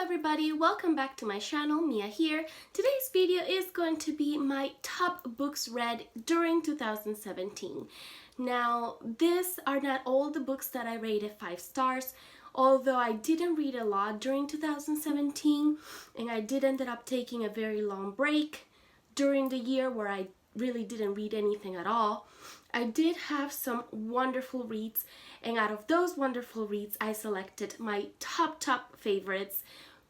Hello everybody, welcome back to my channel, Mia here. Today's video is going to be my top books read during 2017. Now, these are not all the books that I rated 5 stars, although I didn't read a lot during 2017 and I did end up taking a very long break during the year where I really didn't read anything at all. I did have some wonderful reads, and out of those wonderful reads I selected my top favorites,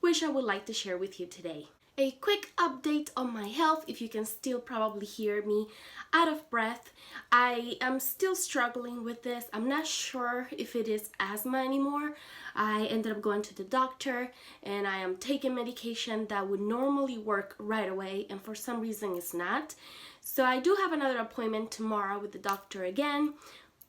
which I would like to share with you today. A quick update on my health. If you can still probably hear me out of breath, I am still struggling with this. I'm not sure if it is asthma anymore. I ended up going to the doctor and I am taking medication that would normally work right away, and for some reason it's not. So I do have another appointment tomorrow with the doctor again.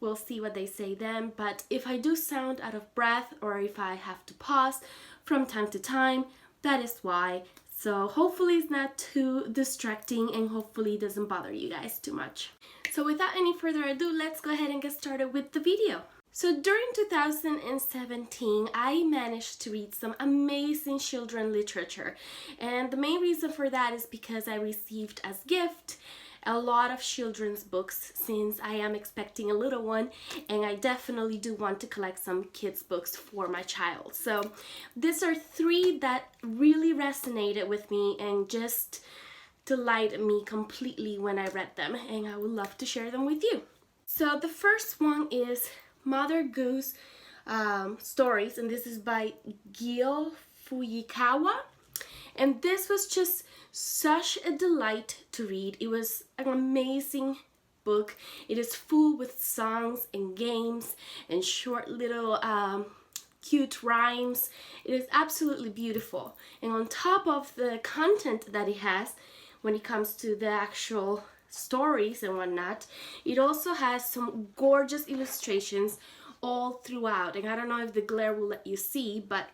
We'll see what they say then, but if I do sound out of breath or if I have to pause from time to time, that is why. So hopefully it's not too distracting and hopefully it doesn't bother you guys too much. So without any further ado, let's go ahead and get started with the video. So during 2017, I managed to read some amazing children's literature, and the main reason for that is because I received as gift a lot of children's books since I am expecting a little one, and I definitely do want to collect some kids books for my child. So these are 3 that really resonated with me and just delighted me completely when I read them, and I would love to share them with you. So the first one is Mother Goose Stories, and this is by Gyo Fuyikawa. And this was just such a delight to read. It was an amazing book. It is full with songs and games and short little cute rhymes. It is absolutely beautiful. And on top of the content that it has, when it comes to the actual stories and whatnot, it also has some gorgeous illustrations all throughout. And I don't know if the glare will let you see, but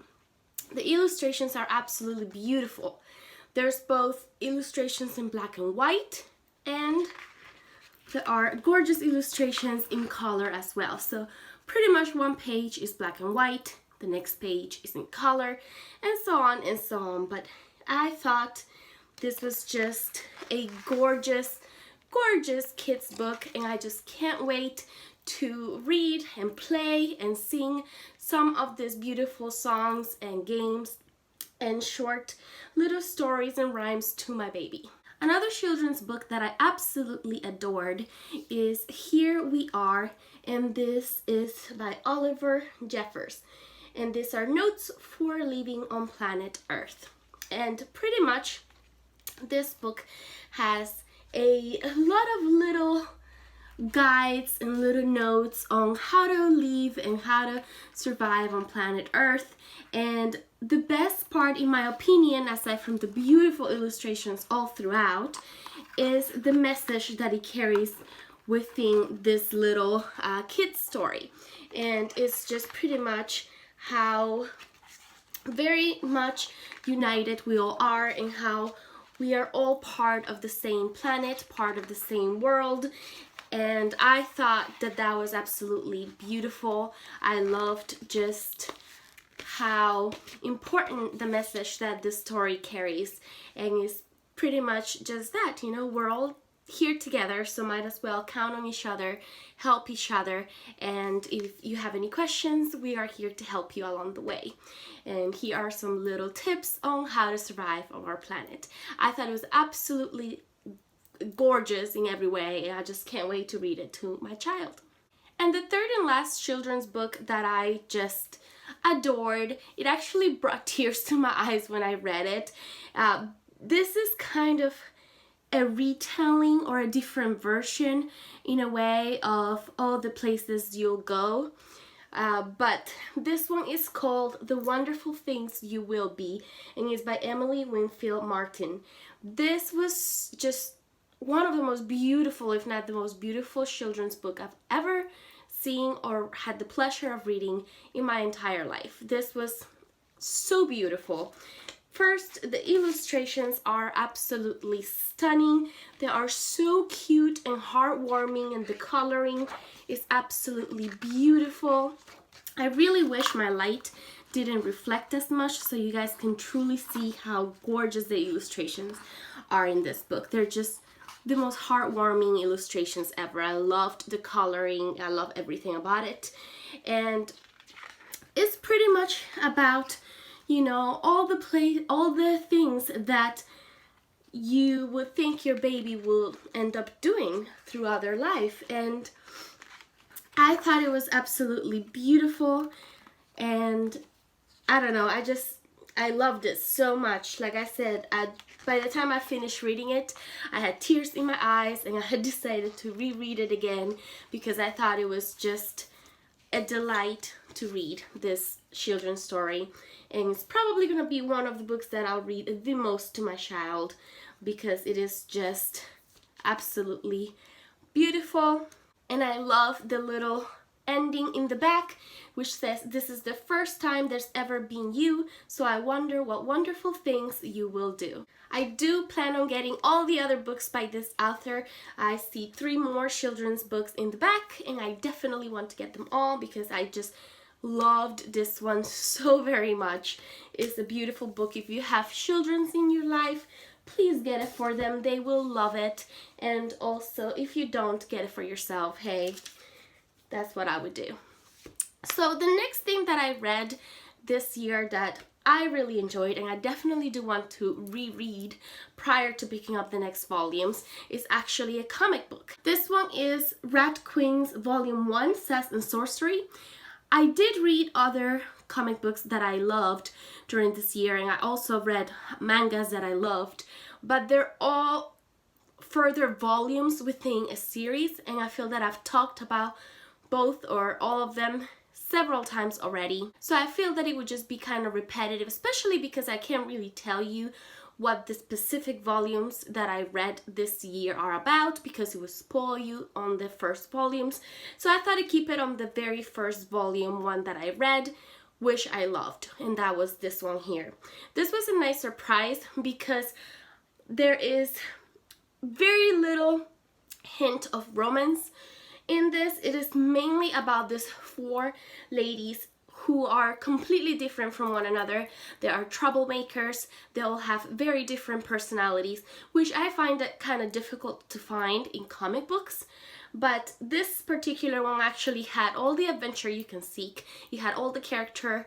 the illustrations are absolutely beautiful. There's both illustrations in black and white, and there are gorgeous illustrations in color as well. So pretty much one page is black and white, the next page is in color, and so on and so on. But I thought this was just a gorgeous kids book, and I just can't wait to read and play and sing some of these beautiful songs and games and short little stories and rhymes to my baby. Another children's book that I absolutely adored is Here We Are, and this is by Oliver Jeffers, and these are notes for living on planet Earth. And pretty much this book has a lot of little guides and little notes on how to live and how to survive on planet Earth. And the best part, in my opinion, aside from the beautiful illustrations all throughout, is the message that it carries within this little kid story. And it's just pretty much how very much united we all are, and how we are all part of the same planet, part of the same world. And I thought that that was absolutely beautiful. I loved just how important the message that the story carries, and it's pretty much just that, you know, we're all here together, so might as well count on each other, help each other, and if you have any questions, we are here to help you along the way. And here are some little tips on how to survive on our planet. I thought it was absolutely gorgeous in every way, and I just can't wait to read it to my child. And the third and last children's book that I just adored, it actually brought tears to my eyes when I read it. This is kind of a retelling or a different version in a way of All the Places You'll Go, but this one is called The Wonderful Things You Will Be, and it's by Emily Winfield Martin. This was just one of the most beautiful, if not the most beautiful, children's book I've ever seen or had the pleasure of reading in my entire life. This was so beautiful. First, the illustrations are absolutely stunning. They are so cute and heartwarming, and the coloring is absolutely beautiful. I really wish my light didn't reflect as much, so you guys can truly see how gorgeous the illustrations are in this book. They're just the most heartwarming illustrations ever. I loved the coloring, I love everything about it. And it's pretty much about, you know, all the things that you would think your baby will end up doing throughout their life. And I thought it was absolutely beautiful, and I don't know, I loved it so much. Like I said, by the time I finished reading it, I had tears in my eyes, and I had decided to reread it again because I thought it was just a delight to read this children's story. And it's probably gonna be one of the books that I'll read the most to my child because it is just absolutely beautiful. And I love the little ending in the back, which says, "This is the first time there's ever been you, so I wonder what wonderful things you will do." I do plan on getting all the other books by this author. I see 3 more children's books in the back, and I definitely want to get them all because I just loved this one so very much. It's a beautiful book. If you have children in your life, please get it for them. They will love it. And also, if you don't, get it for yourself. Hey, that's what I would do. So the next thing that I read this year that I really enjoyed, and I definitely do want to reread prior to picking up the next volumes, is actually a comic book. This one is Rat Queen's Volume 1, Sass and Sorcery. I did read other comic books that I loved during this year, and I also read mangas that I loved, but they're all further volumes within a series, and I feel that I've talked about both or all of them several times already. So I feel that it would just be kind of repetitive, especially because I can't really tell you what the specific volumes that I read this year are about because it would spoil you on the first volumes. So I thought I'd keep it on the very first volume, one that I read, which I loved, and that was this one here. This was a nice surprise because there is very little hint of romance in this. It is mainly about these 4 ladies who are completely different from one another. They are troublemakers. They all have very different personalities, which I find that kind of difficult to find in comic books. But this particular one actually had all the adventure you can seek. It had all the character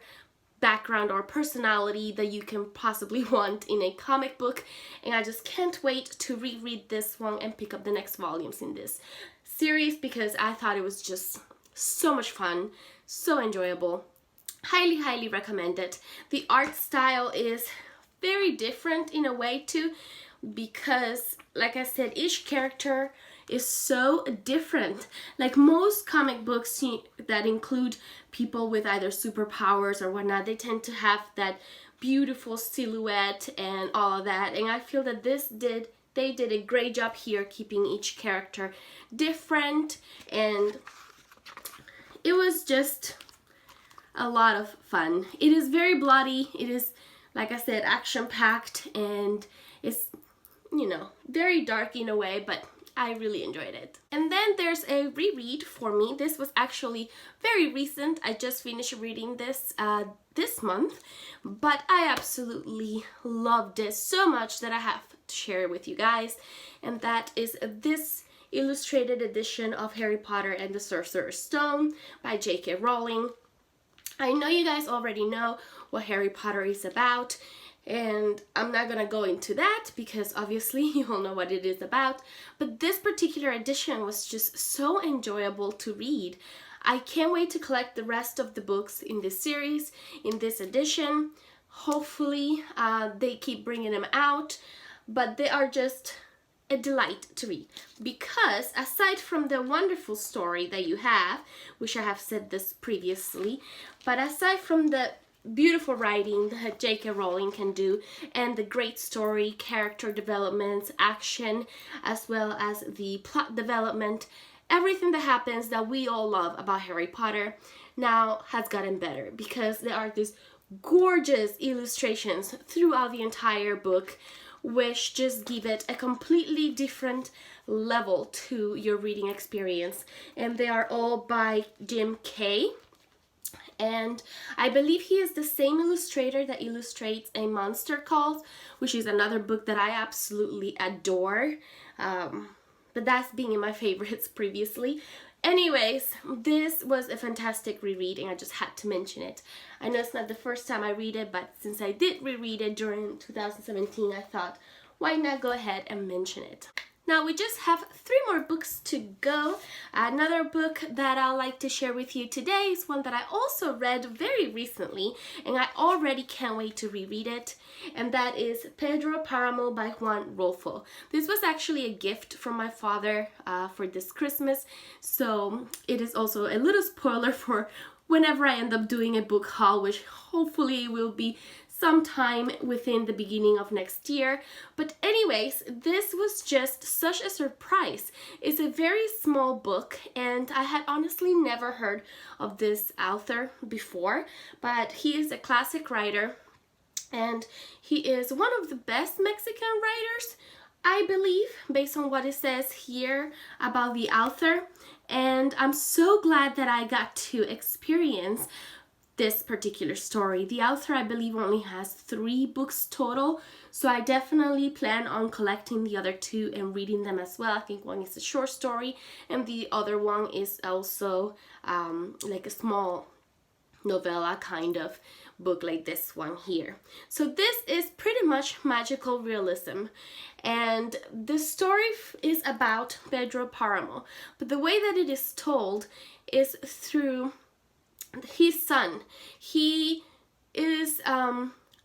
background or personality that you can possibly want in a comic book, and I just can't wait to reread this one and pick up the next volumes in this series because I thought it was just so much fun, so enjoyable. Highly recommend it. The art style is very different in a way too, because like I said, each character is so different. Like most comic books that include people with either superpowers or whatnot, they tend to have that beautiful silhouette and all of that, and I feel that they did a great job here keeping each character different, and it was just a lot of fun. It is very bloody. It is, like I said, action-packed, and it's, you know, very dark in a way, but I really enjoyed it. And then there's a reread for me. This was actually very recent. I just finished reading this this month, but I absolutely loved it so much that I have to share it with you guys, and that is this illustrated edition of Harry Potter and the Sorcerer's Stone by J.K. Rowling. I know you guys already know what Harry Potter is about, and I'm not gonna go into that because obviously you all know what it is about, but this particular edition was just so enjoyable to read. I can't wait to collect the rest of the books in this series, in this edition. Hopefully they keep bringing them out, but they are just a delight to read because aside from the wonderful story that you have, which I have said this previously, but aside from the beautiful writing that J.K. Rowling can do and the great story, character developments, action, as well as the plot development, everything that happens that we all love about Harry Potter now has gotten better because there are these gorgeous illustrations throughout the entire book, which just give it a completely different level to your reading experience. And they are all by Jim Kay. And I believe he is the same illustrator that illustrates A Monster Calls, which is another book that I absolutely adore. But that's being in my favorites previously. Anyways, this was a fantastic reread and I just had to mention it. I know it's not the first time I read it, but since I did reread it during 2017, I thought, why not go ahead and mention it? Now we just have 3 more books to go. Another book that I'd like to share with you today is one that I also read very recently and I already can't wait to reread it, and that is Pedro Paramo by Juan Rolfo. This was actually a gift from my father for this Christmas, so it is also a little spoiler for whenever I end up doing a book haul, which hopefully will be sometime within the beginning of next year. But anyways, this was just such a surprise. It's a very small book and I had honestly never heard of this author before, but he is a classic writer and he is one of the best Mexican writers, I believe, based on what it says here about the author. And I'm so glad that I got to experience this particular story. The author, I believe, only has 3 books total, so I definitely plan on collecting the other 2 and reading them as well. I think one is a short story and the other one is also like a small novella kind of book like this one here. So this is pretty much magical realism, and the story is about Pedro Paramo, but the way that it is told is through his son. He is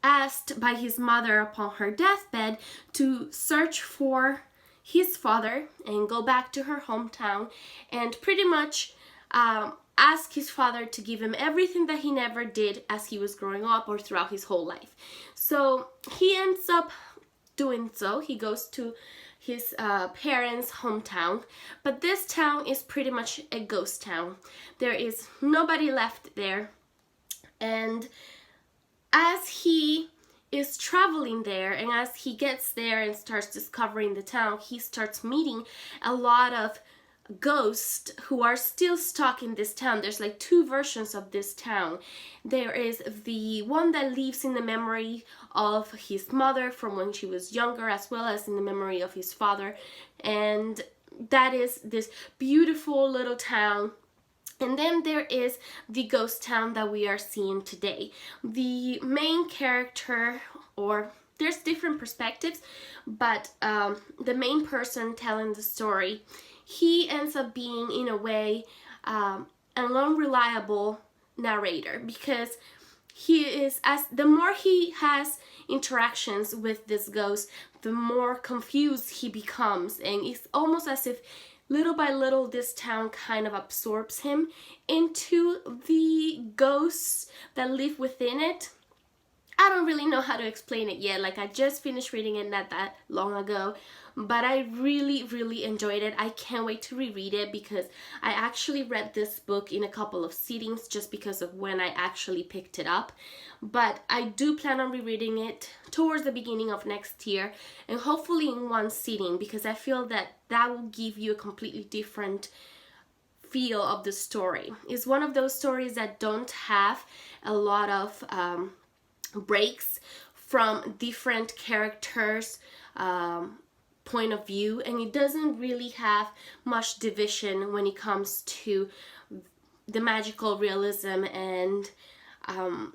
asked by his mother upon her deathbed to search for his father and go back to her hometown and pretty much ask his father to give him everything that he never did as he was growing up or throughout his whole life. So he ends up doing so. He goes to his parents' hometown, but this town is pretty much a ghost town. There is nobody left there, and as he is traveling there and as he gets there and starts discovering the town, he starts meeting a lot of ghosts who are still stuck in this town. There's like 2 versions of this town. There is the one that lives in the memory of his mother from when she was younger, as well as in the memory of his father, and that is this beautiful little town. And then there is the ghost town that we are seeing today. The main character, or there's different perspectives, but the main person telling the story, he ends up being, in a way, an unreliable narrator, because he is, as the more he has interactions with this ghost, the more confused he becomes, and it's almost as if little by little this town kind of absorbs him into the ghosts that live within it. I don't really know how to explain it yet. Like, I just finished reading it not that long ago, but I really enjoyed it. I can't wait to reread it because I actually read this book in a couple of sittings just because of when I actually picked it up. But I do plan on rereading it towards the beginning of next year, and hopefully in one sitting, because I feel that that will give you a completely different feel of the story. It's one of those stories that don't have a lot of breaks from different characters' point of view, and it doesn't really have much division when it comes to the magical realism and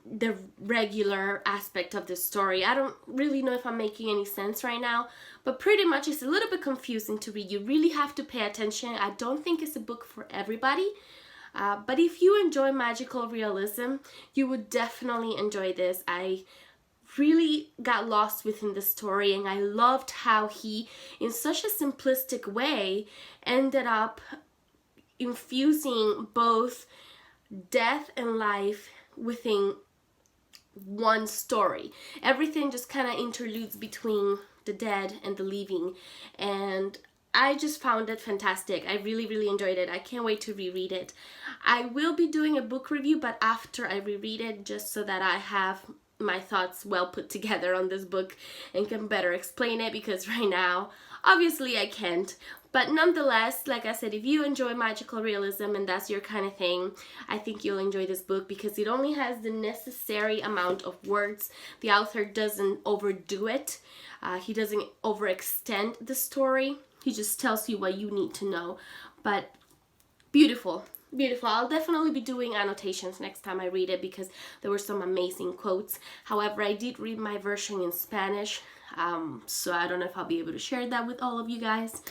the regular aspect of the story. I don't really know if I'm making any sense right now, but pretty much it's a little bit confusing to read. You really have to pay attention. I don't think it's a book for everybody. But if you enjoy magical realism, you would definitely enjoy this. I really got lost within the story, and I loved how he, in such a simplistic way, ended up infusing both death and life within one story. Everything just kind of interludes between the dead and the living, and I just found it fantastic. I really enjoyed it. I can't wait to reread it. I will be doing a book review, but after I reread it, just so that I have my thoughts well put together on this book and can better explain it, because right now, obviously I can't. But nonetheless, like I said, if you enjoy magical realism and that's your kind of thing, I think you'll enjoy this book because it only has the necessary amount of words. The author doesn't overdo it. He doesn't overextend the story. He just tells you what you need to know. But beautiful. Beautiful. I'll definitely be doing annotations next time I read it because there were some amazing quotes. However, I did read my version in Spanish, so I don't know if I'll be able to share that with all of you guys.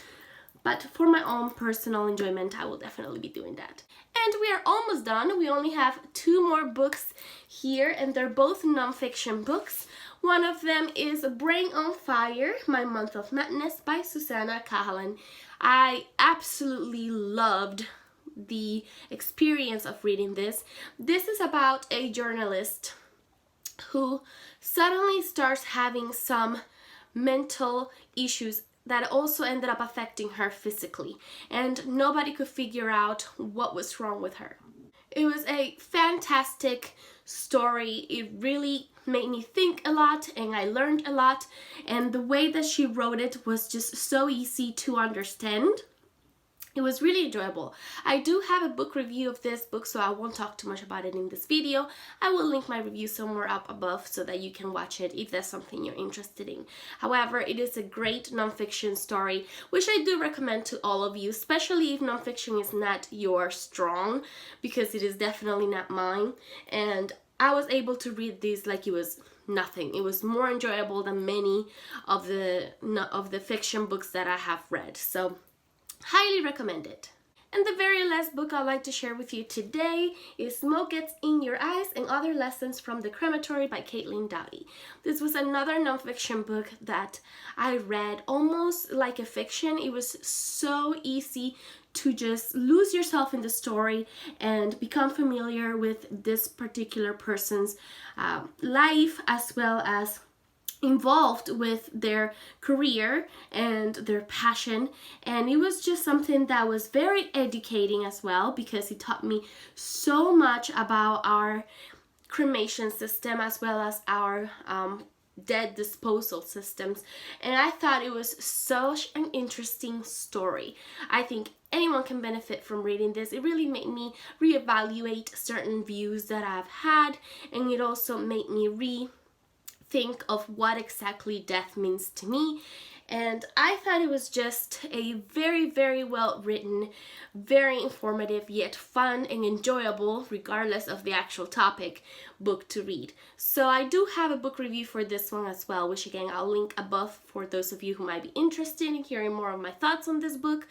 But for my own personal enjoyment, I will definitely be doing that. And we are almost done. We only have 2 more books here, and they're both nonfiction books. One of them is Brain on Fire, My Month of Madness by Susanna Cahalan. I absolutely loved the experience of reading this. This is about a journalist who suddenly starts having some mental issues that also ended up affecting her physically, and nobody could figure out what was wrong with her. It was a fantastic story. It really made me think a lot and I learned a lot, and the way that she wrote it was just so easy to understand. It was really enjoyable. I do have a book review of this book, so I won't talk too much about it in this video. I will link my review somewhere up above so that you can watch it if that's something you're interested in. However, it is a great nonfiction story, which I do recommend to all of you, especially if nonfiction is not your strong, because it is definitely not mine. And I was able to read this like it was nothing. It was more enjoyable than many of the fiction books that I have read. So highly recommend it. And the very last book I'd like to share with you today is Smoke Gets in Your Eyes and Other Lessons from the Crematory by Caitlin Doughty. This was another nonfiction book that I read almost like a fiction. It was so easy to just lose yourself in the story and become familiar with this particular person's life, as well as involved with their career and their passion. And it was just something that was very educating as well, because it taught me so much about our cremation system as well as our dead disposal systems, and I thought it was such an interesting story. I think anyone can benefit from reading this. It really made me reevaluate certain views that I've had, and it also made me think of what exactly death means to me. And I thought it was just a very, very well written, very informative, yet fun and enjoyable, regardless of the actual topic, book to read. So I do have a book review for this one as well, which again I'll link above for those of you who might be interested in hearing more of my thoughts on this book.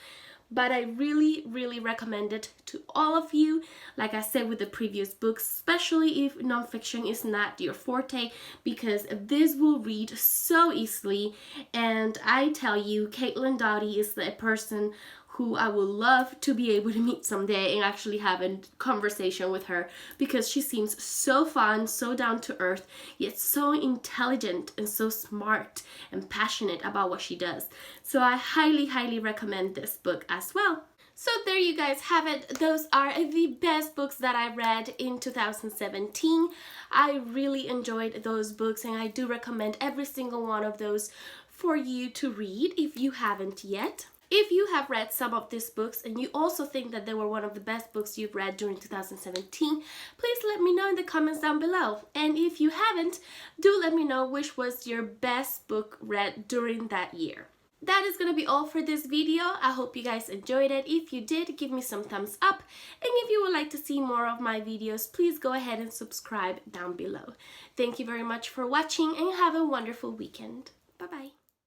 But I really, really recommend it to all of you. Like I said with the previous books, especially if nonfiction is not your forte, because this will read so easily. And I tell you, Caitlin Doughty is the person who I would love to be able to meet someday and actually have a conversation with her, because she seems so fun, so down to earth, yet so intelligent and so smart and passionate about what she does. So I highly, highly recommend this book as well. So there you guys have it. Those are the best books that I read in 2017. I really enjoyed those books, and I do recommend every single one of those for you to read if you haven't yet. If you have read some of these books and you also think that they were one of the best books you've read during 2017, please let me know in the comments down below. And if you haven't, do let me know which was your best book read during that year. That is going to be all for this video. I hope you guys enjoyed it. If you did, give me some thumbs up. And if you would like to see more of my videos, please go ahead and subscribe down below. Thank you very much for watching and have a wonderful weekend. Bye-bye.